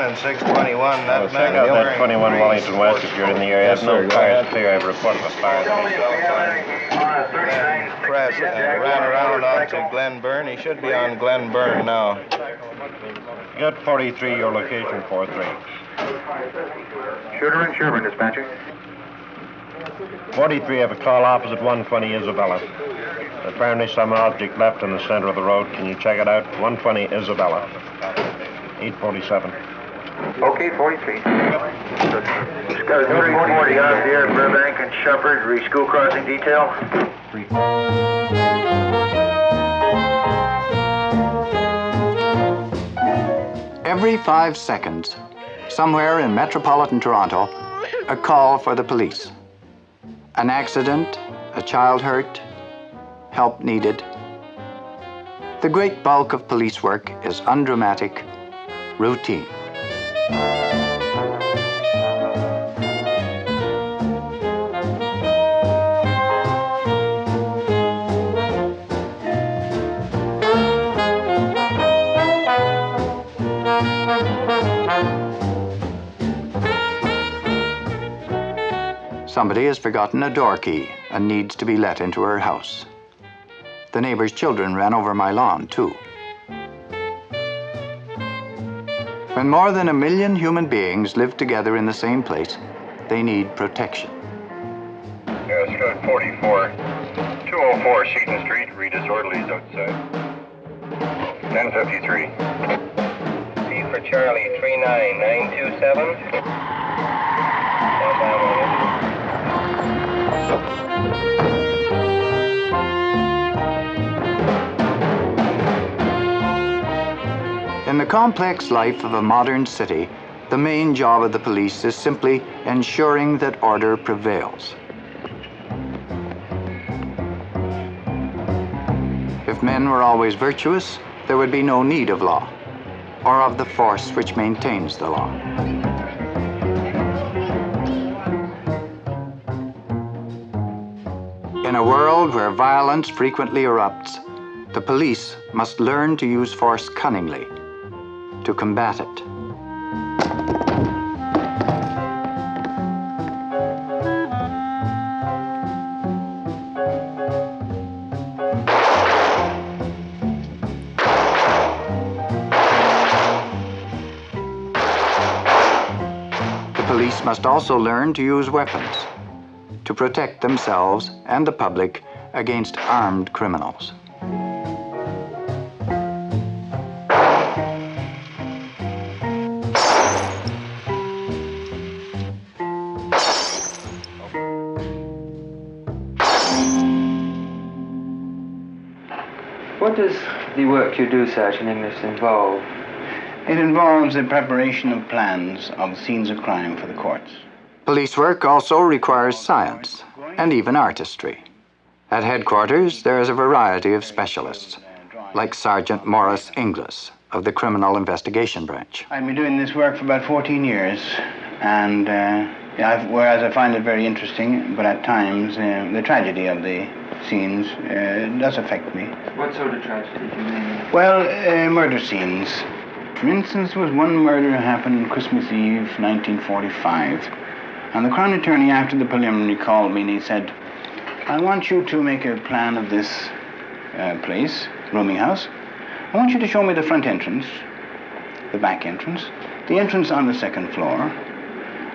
And 621, that man out that 21 Wellington West if you're in the area. Yes, No sir, cars clear. I've reported the fire. Press and ran around onto Glenburn. He should be on Glenburn now. Got 43, your location 43. Shooter and Sherman, dispatcher. 43, have a call opposite 120 Isabella. Apparently some object left in the center of the road. Can you check it out? 120 Isabella. 847. Okay, 43. Scott 340 out here, Burbank and Shepherd, re-school crossing detail. Every 5 seconds, somewhere in metropolitan Toronto, a call for the police. An accident, a child hurt, help needed. The great bulk of police work is undramatic, routine. Somebody has forgotten a door key and needs to be let into her house. The neighbor's children ran over my lawn, too. When more than 1 million human beings live together in the same place, they need protection. Yeah, Scott 44. 204 Sheaton Street, re-disorderlies outside. 1053. C for Charlie, 39927. In the complex life of a modern city, the main job of the police is simply ensuring that order prevails. If men were always virtuous, there would be no need of law, or of the force which maintains the law. In a world where violence frequently erupts, the police must learn to use force cunningly to combat it. The police must also learn to use weapons to protect themselves and the public against armed criminals. What does the work you do, Sergeant Inglis, involve? It involves the preparation of plans of scenes of crime for the courts. Police work also requires science and even artistry. At headquarters, there is a variety of specialists, like Sergeant Morris Inglis of the Criminal Investigation Branch. I've been doing this work for about 14 years, and whereas I find it very interesting, but at times the tragedy of the scenes does affect me. What sort of tragedy do you mean? Well, murder scenes. For instance, there was one murder that happened on Christmas Eve, 1945. And the Crown Attorney, after the preliminary, called me and he said, I want you to make a plan of this place, rooming house. I want you to show me the front entrance, the back entrance, the entrance on the second floor.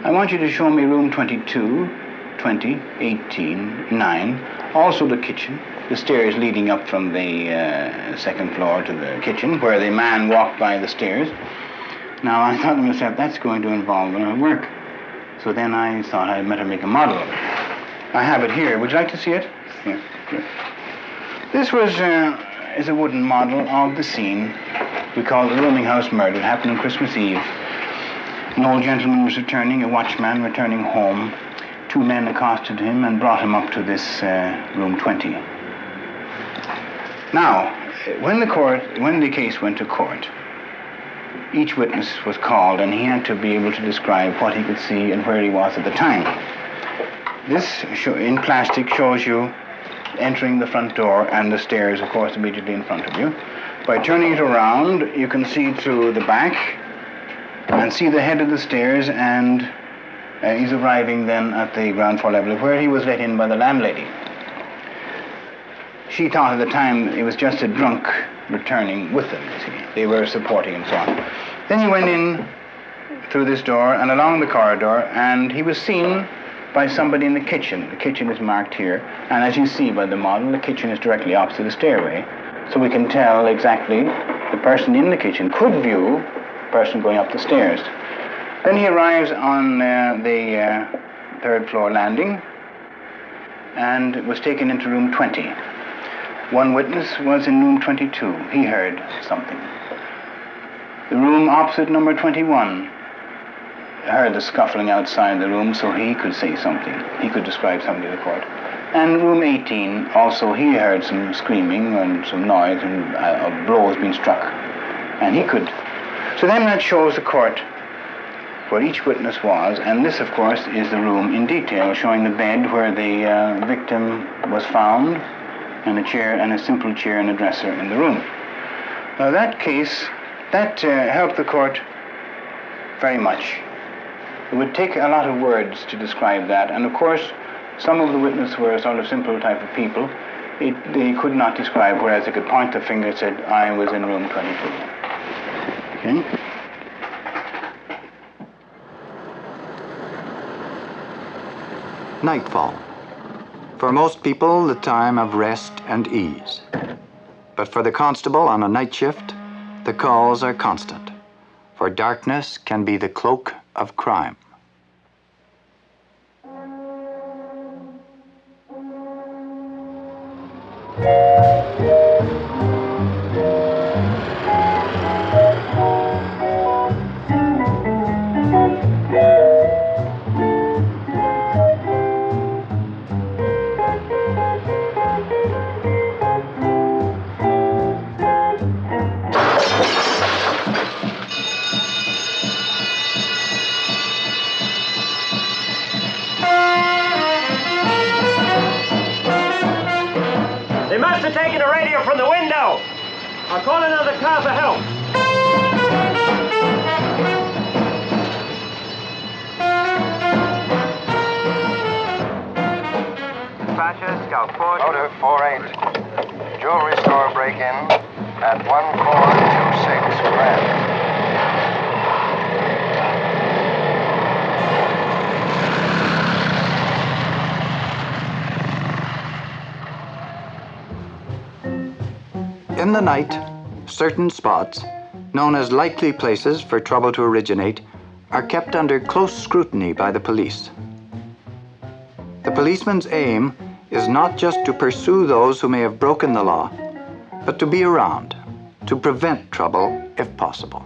I want you to show me room 22, 20, 18, 9, also the kitchen, the stairs leading up from the second floor to the kitchen, where the man walked by the stairs. Now, I thought to myself, that's going to involve a lot of work. So then I thought I'd better make a model of it. I have it here. Would you like to see it? Here. Good. This is a wooden model of the scene we call the rooming house murder. It happened on Christmas Eve. An old gentleman was returning, a watchman returning home two men accosted him and brought him up to this room 20. Now, when the case went to court, each witness was called and he had to be able to describe what he could see and where he was at the time. This, in plastic, shows you entering the front door and the stairs, of course, immediately in front of you. By turning it around, you can see through the back and see the head of the stairs, and he's arriving then at the ground floor level where he was let in by the landlady. She thought at the time it was just a drunk returning with them, you see. They were supporting and so on. Then he went in through this door and along the corridor, and he was seen by somebody in the kitchen. The kitchen is marked here, and as you see by the model, the kitchen is directly opposite the stairway. So we can tell exactly the person in the kitchen could view the person going up the stairs. Then he arrives on the third floor landing and was taken into room 20. One witness was in room 22. He heard something. The room opposite number 21 heard the scuffling outside the room, so he could say something. He could describe something to the court. And room 18, also, he heard some screaming and some noise and blows being struck. And he could. So then that shows the court where each witness was, and this, of course, is the room in detail, showing the bed where the victim was found, and a chair, and a simple chair and a dresser in the room. Now that case, that helped the court very much. It would take a lot of words to describe that, and of course, some of the witnesses were sort of simple type of people. They could not describe, whereas they could point the finger and said, I was in room 22. Okay? Nightfall. For most people, the time of rest and ease. But for the constable on a night shift, the calls are constant. For darkness can be the cloak of crime. They must have taken the radio from the window. I'll call another car for help. Dispatcher, Scout 4. Motor 48. Jewelry store break-in at 1426 Grand. In the night, certain spots, known as likely places for trouble to originate, are kept under close scrutiny by the police. The policeman's aim is not just to pursue those who may have broken the law, but to be around, to prevent trouble if possible.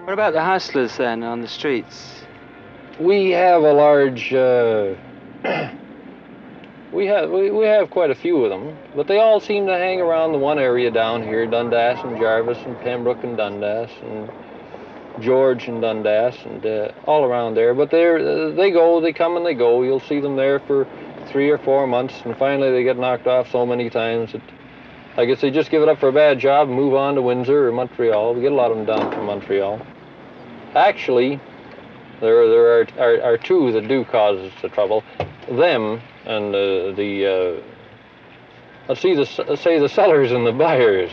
What about the hustlers then on the streets? We have a large, we have quite a few of them, but they all seem to hang around the one area down here, Dundas and Jarvis and Pembroke and Dundas and George and Dundas and all around there. But they come and they go. You'll see them there for 3 or 4 months, and finally they get knocked off so many times that I guess they just give it up for a bad job and move on to Windsor or Montreal. We get a lot of them down from Montreal. Actually, there are two that do cause us the trouble. Them and let's say the sellers and the buyers.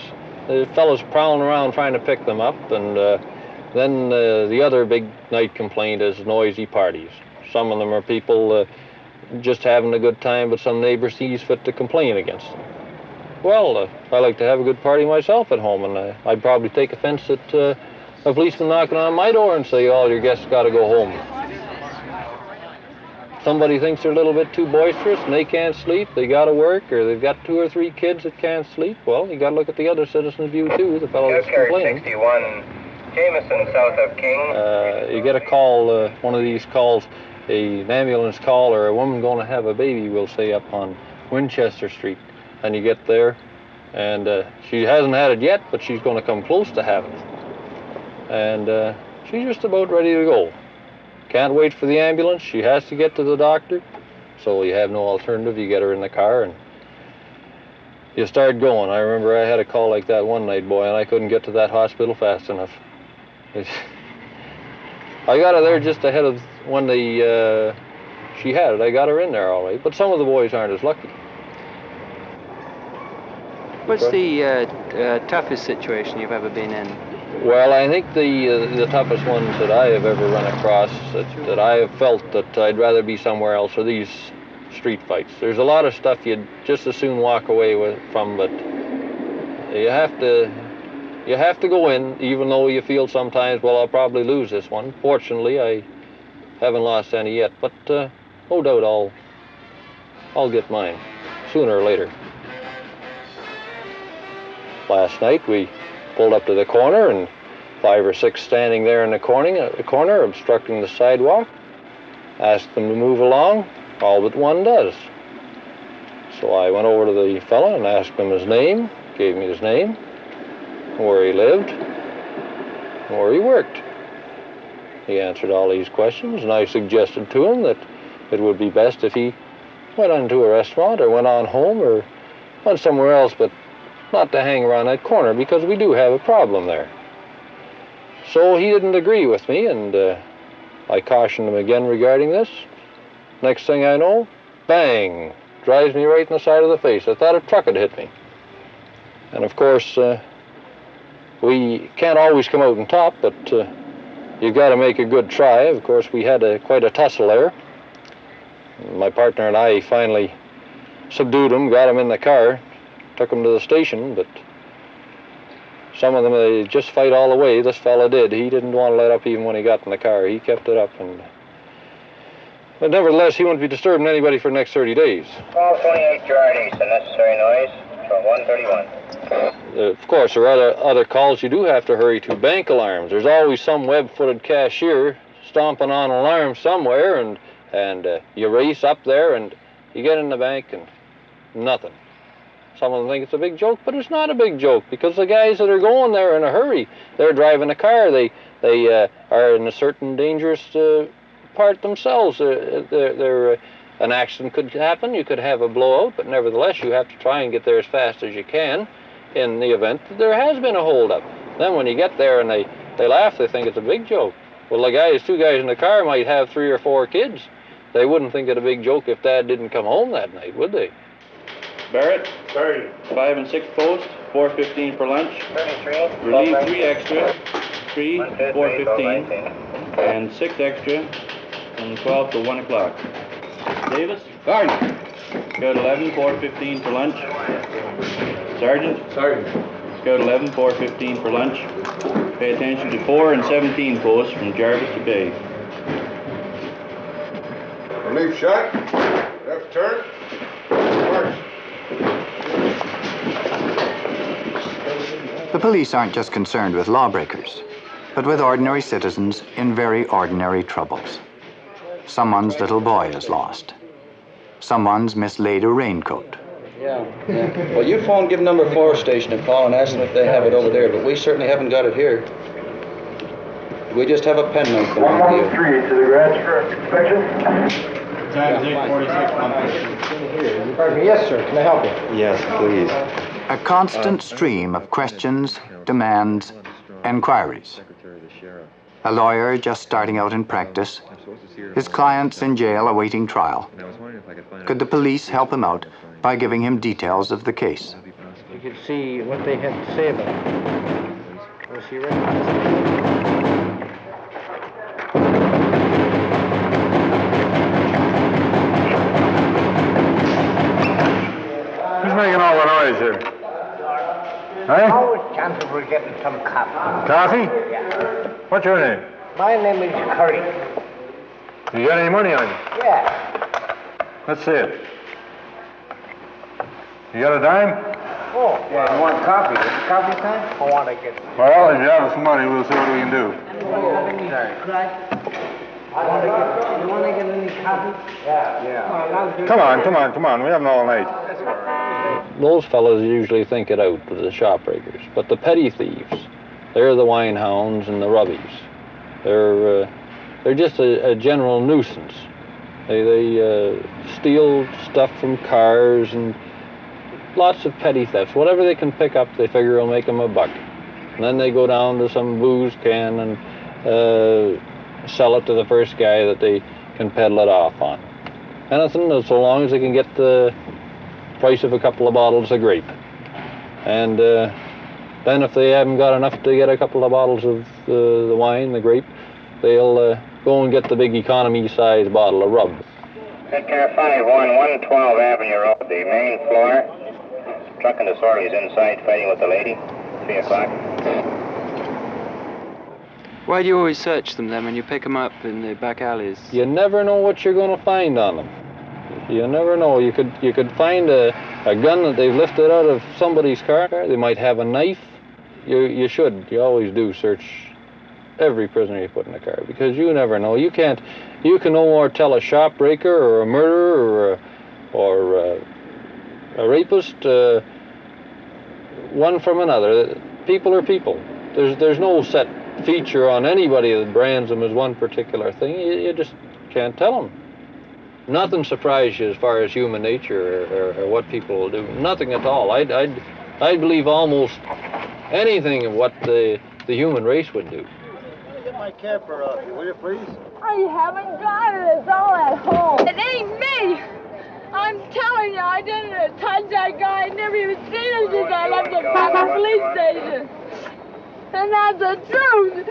The fellows prowling around trying to pick them up, and then the other big night complaint is noisy parties. Some of them are people just having a good time, but some neighbor sees fit to complain against them. Well, I like to have a good party myself at home, and I'd probably take offense at a policeman knocking on my door and say, all your guests got to go home. Somebody thinks they're a little bit too boisterous and they can't sleep, they got to work, or they've got 2 or 3 kids that can't sleep. Well, you got to look at the other citizen's view too, the fellow that's complaining. 61, Jameson, south of King. You get a call, one of these calls, an ambulance call or a woman going to have a baby, we'll say, up on Winchester Street. And you get there, and she hasn't had it yet, but she's going to come close to having it. And she's just about ready to go. Can't wait for the ambulance. She has to get to the doctor. So you have no alternative. You get her in the car, and you start going. I remember I had a call like that one night, boy, and I couldn't get to that hospital fast enough. I got her there just ahead of when she had it. I got her in there all right, but some of the boys aren't as lucky. What's the toughest situation you've ever been in? Well, I think the toughest ones that I have ever run across, that I have felt that I'd rather be somewhere else, are these street fights. There's a lot of stuff you'd just as soon walk away from, but you have to go in, even though you feel sometimes, well, I'll probably lose this one. Fortunately, I haven't lost any yet, but no doubt I'll get mine sooner or later. Last night we pulled up to the corner, and 5 or 6 standing there in the corner obstructing the sidewalk. Asked them to move along, all but one does. So I went over to the fellow and asked him his name, gave me his name, where he lived, where he worked. He answered all these questions, and I suggested to him that it would be best if he went into a restaurant or went on home or went somewhere else, but not to hang around that corner, because we do have a problem there. So he didn't agree with me, and I cautioned him again regarding this. Next thing I know, bang, drives me right in the side of the face. I thought a truck had hit me. And of course, we can't always come out on top, but you've got to make a good try. Of course, we had quite a tussle there. My partner and I finally subdued him, got him in the car, took him to the station, but some of them, they just fight all the way. This fella did. He didn't want to let up even when he got in the car. He kept it up, but nevertheless, he won't be disturbing anybody for the next 30 days. 1228 Gerard East, unnecessary noise from 131. Of course, there are other calls you do have to hurry to. Bank alarms. There's always some web-footed cashier stomping on an alarm somewhere, and you race up there, and you get in the bank, and nothing. Some of them think it's a big joke, but it's not a big joke, because the guys that are going there in a hurry, they're driving a car. They are in a certain dangerous part themselves. An accident could happen. You could have a blowout, but nevertheless, you have to try and get there as fast as you can in the event that there has been a holdup. Then when you get there and they laugh, they think it's a big joke. Well, the 2 guys in the car might have 3 or 4 kids. They wouldn't think it a big joke if Dad didn't come home that night, would they? Barrett, 5 and 6 post, 4:15 for lunch. 33. Relieve 3 extra, 3, 4:15, and 6 extra from 12 to 1 o'clock. Davis? Sergeant. Scout 11, 4:15 for lunch. Sergeant? Sergeant. Scout 11, 4:15 for lunch. Pay attention to 4 and 17 posts from Jarvis to Bay. Relief shot. Left turn. March. The police aren't just concerned with lawbreakers, but with ordinary citizens in very ordinary troubles. Someone's little boy is lost. Someone's mislaid a raincoat. Yeah. Well, you phone, give number 4 station a call and ask them if they have it over there, but we certainly haven't got it here. We just have a pen note from 113 to the garage for inspection. Times 846. Pardon me, yes, sir. Can I help you? Yes, please. A constant stream of questions, demands, enquiries. A lawyer just starting out in practice, his clients in jail awaiting trial. Could the police help him out by giving him details of the case? You could see what they had to say about it. Was he ready? making all the noise here? Huh? Always chances we're getting some coffee. Coffee? Yeah. What's your name? My name is Curry. You got any money on you? Yeah. Let's see it. You got a dime? Oh, yeah, you want coffee? Is it coffee time? I want to get... Well, if you have some money, we'll see what we can do. You want to get any coffee? Yeah. Come on. We haven't all night. Those fellas usually think it out, the shop breakers. But the petty thieves, they're the wine hounds and the rubbies. They're just a general nuisance. They steal stuff from cars and lots of petty thefts. Whatever they can pick up, they figure will make them a buck. And then they go down to some booze can and sell it to the first guy that they can peddle it off on. Anything, so long as they can get the price of a couple of bottles of grape. And then if they haven't got enough to get a couple of bottles of the wine, the grape, they'll go and get the big economy-sized bottle of rub. Good car 5-1, 112 Avenue Road, the main floor. Truck and the sortie is inside fighting with the lady. 3 o'clock. Why do you always search them then when you pick them up in the back alleys? You never know what you're going to find on them. You never know. You could find a gun that they've lifted out of somebody's car. They might have a knife. You always do search every prisoner you put in a car, because you never know. You can no more tell a shop breaker or a murderer or a rapist one from another. People are people. There's no set feature on anybody that brands them as one particular thing. You just can't tell them. Nothing surprises you as far as human nature or what people will do. Nothing at all. I'd believe almost anything of what the human race would do. Get my camper off you, will you, please? I haven't got it. It's all at home. It ain't me. I'm telling you, I didn't touch that guy. I never even seen him since I left the police station. And that's the truth.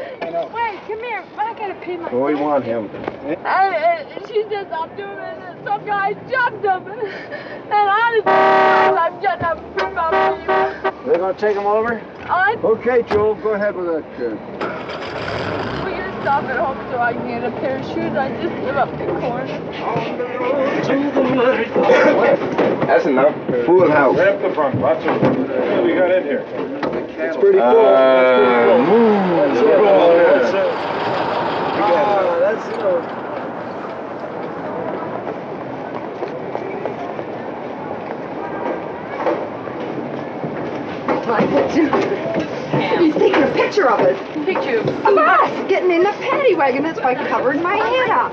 Wait, come here. I gotta pee my... We want him. And she says I'm doing it, and some guy jumped him. And I'm getting up for my pee. They're gonna take him over? Okay, Joel, go ahead with that. Will you stop at home so I can get a pair of shoes? I just live up the corner. That's enough. Full house. Right up the front. Lots of... What do we got in here? It's pretty full. That's pretty full. That's it. He's taking a picture of us. Picture of us getting in the paddy wagon. That's why I covered my head up.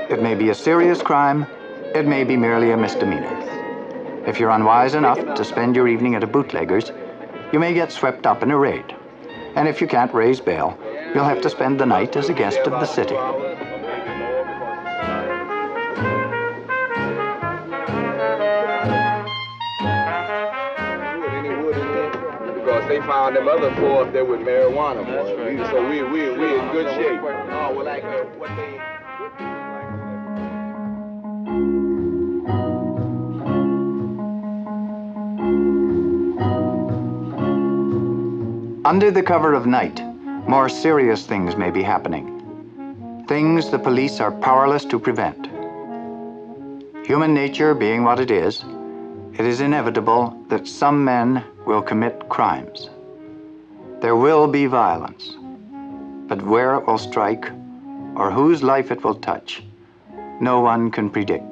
It may be a serious crime, it may be merely a misdemeanor. If you're unwise enough to spend your evening at a bootlegger's, you may get swept up in a raid. And if you can't raise bail, you'll have to spend the night as a guest of the city. Because they found them other four up there with marijuana, boy. So we in good shape. Oh, well, like what they... Under the cover of night, more serious things may be happening. Things the police are powerless to prevent. Human nature being what it is inevitable that some men will commit crimes. There will be violence, but where it will strike or whose life it will touch, no one can predict.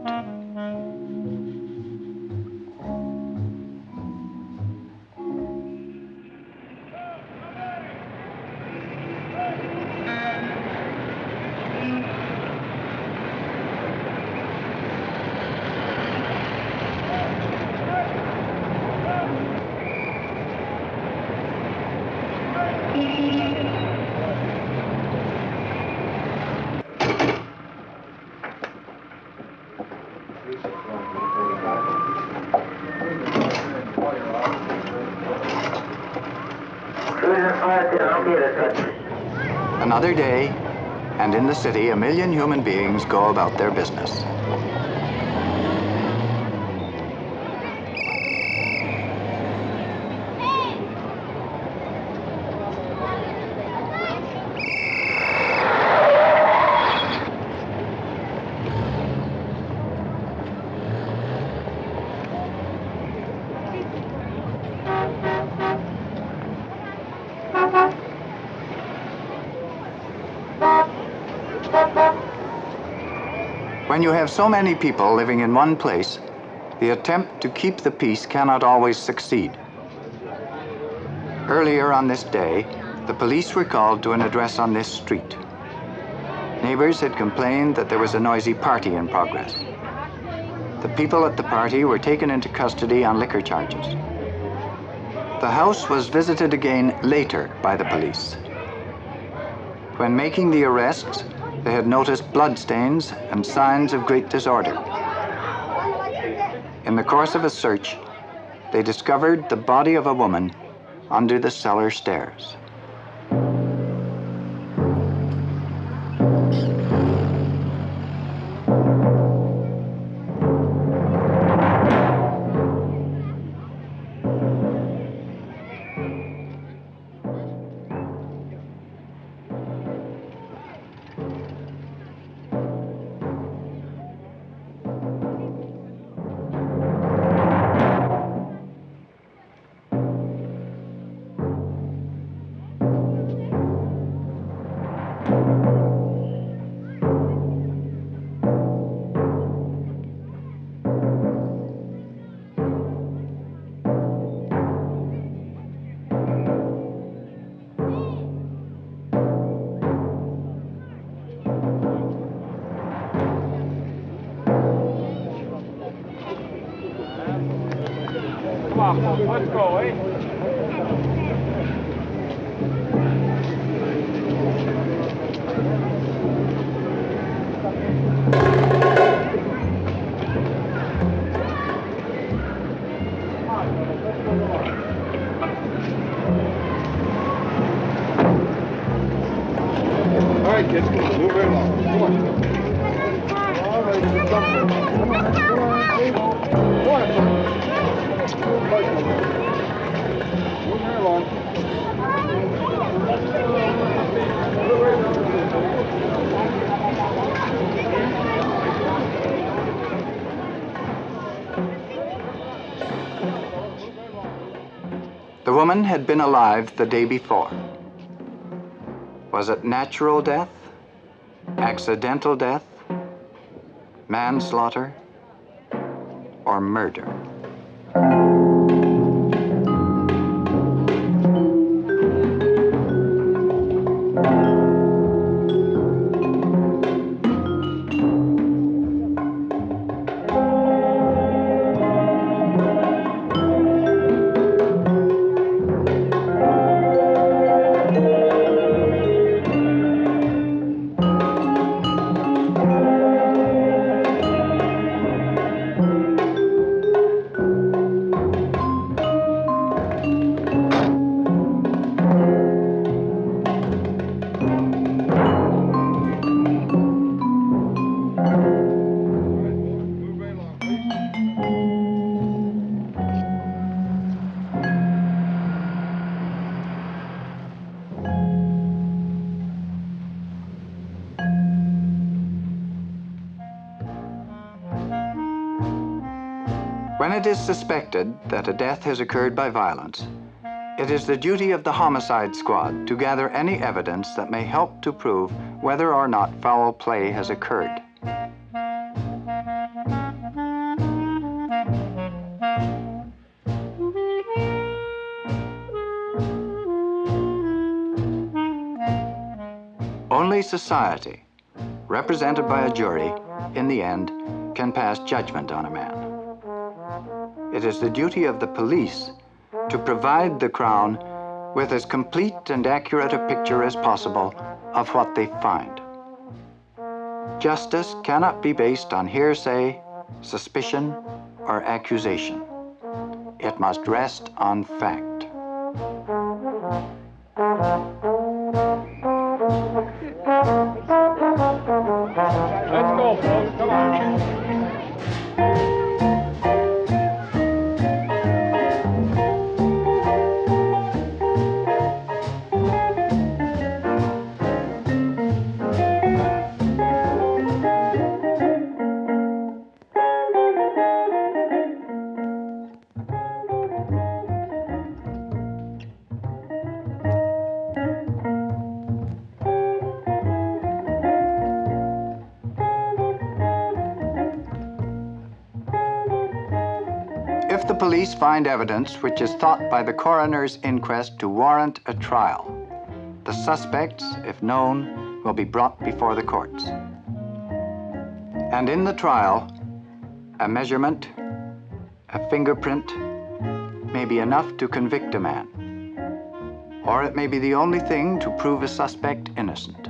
Every day, and in the city, 1 million human beings go about their business. When you have so many people living in one place, the attempt to keep the peace cannot always succeed. Earlier on this day, the police were called to an address on this street. Neighbors had complained that there was a noisy party in progress. The people at the party were taken into custody on liquor charges. The house was visited again later by the police. When making the arrests, they had noticed bloodstains and signs of great disorder. In the course of a search, they discovered the body of a woman under the cellar stairs. Let's go, eh? All right, kids, come on, move right along. Come on. All right, come on. Move right along. The woman had been alive the day before. Was it natural death, accidental death, manslaughter, or murder? When it is suspected that a death has occurred by violence, it is the duty of the homicide squad to gather any evidence that may help to prove whether or not foul play has occurred. Only society, represented by a jury, in the end, can pass judgment on a man. It is the duty of the police to provide the Crown with as complete and accurate a picture as possible of what they find. Justice cannot be based on hearsay, suspicion, or accusation. It must rest on fact. if the police find evidence which is thought by the coroner's inquest to warrant a trial, the suspects, if known, will be brought before the courts. And in the trial, a measurement, a fingerprint, may be enough to convict a man, or it may be the only thing to prove a suspect innocent.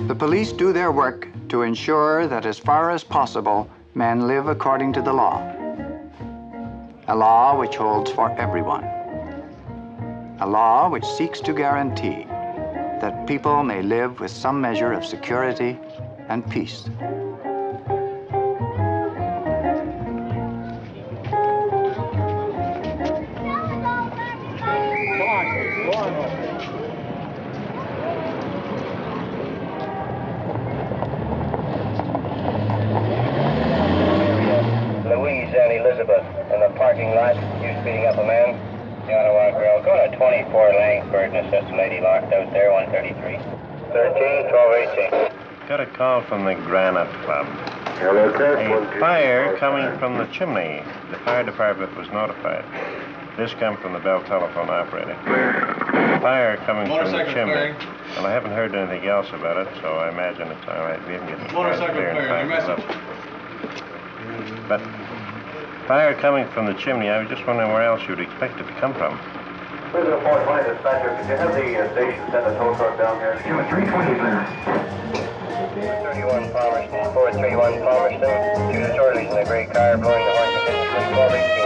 The police do their work to ensure that as far as possible, men live according to the law. A law which holds for everyone. A law which seeks to guarantee that people may live with some measure of security and peace. In the parking lot, you speeding up a man? The Ottawa girl. Go to 24 Langsford and assist the lady locked out there, 133. 13, 12, 18. Got a call from the Granite Club. Hello, sir. A fire coming from the chimney. The fire department was notified. This comes from the Bell telephone operator. Fire coming from the chimney. Well, I haven't heard anything else about it, so I imagine it's all right. We haven't getting Motorcycle clearing, your message. But fire coming from the chimney, I was just wondering where else you'd expect it to come from. Prison 420 dispatcher, could you have the station send a tow truck down here? 320, clear. 431 Palmerston, 431 Palmerston. Two disorderlies in a gray car blowing the horn to 12, 18.